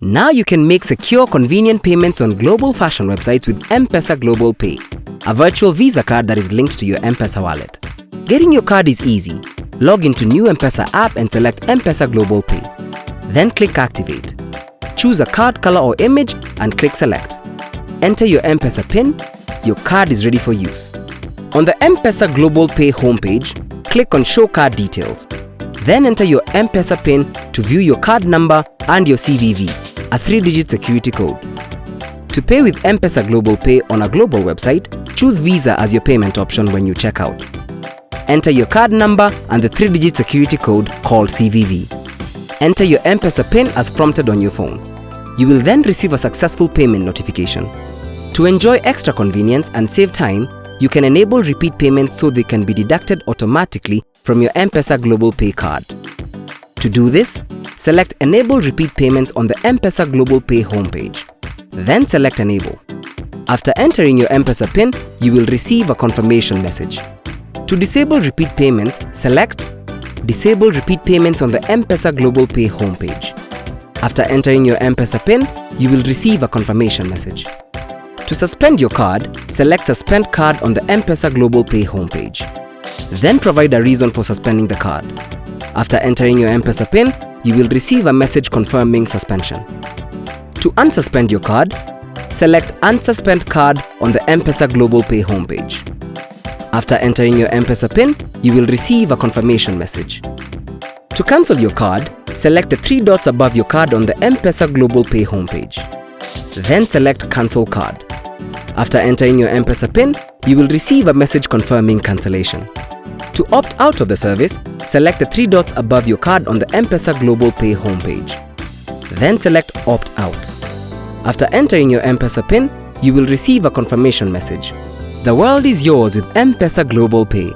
Now you can make secure, convenient payments on global fashion websites with M-PESA Global Pay, a virtual Visa card that is linked to your M-PESA wallet. Getting your card is easy. Log into new M-PESA app and select M-PESA Global Pay. Then click Activate. Choose a card color or image and click Select. Enter your M-PESA PIN. Your card is ready for use. On the M-PESA Global Pay homepage, click on Show Card Details. Then enter your M-PESA PIN to view your card number and your CVV, a 3-digit security code. To pay with M-PESA Global Pay on a global website, choose Visa as your payment option when you check out. Enter your card number and the 3-digit security code called CVV. Enter your M-PESA PIN as prompted on your phone. You will then receive a successful payment notification. To enjoy extra convenience and save time, you can enable repeat payments so they can be deducted automatically from your M-PESA Global Pay card. To do this, select Enable Repeat Payments on the M-PESA Global Pay homepage. Then select Enable. After entering your M-PESA PIN, you will receive a confirmation message. To disable repeat payments, select Disable Repeat Payments on the M-PESA Global Pay homepage. After entering your M-PESA PIN, you will receive a confirmation message. To suspend your card, select Suspend Card on the M-PESA Global Pay homepage. Then provide a reason for suspending the card. After entering your M-PESA PIN, you will receive a message confirming suspension. To unsuspend your card, select Unsuspend Card on the M-PESA Global Pay homepage. After entering your M-PESA PIN, you will receive a confirmation message. To cancel your card, select the 3 dots above your card on the M-PESA Global Pay homepage. Then select Cancel Card. After entering your M-PESA PIN, you will receive a message confirming cancellation. To opt out of the service, select the 3 dots above your card on the M-PESA Global Pay homepage. Then select Opt Out. After entering your M-PESA PIN, you will receive a confirmation message. The world is yours with M-PESA Global Pay.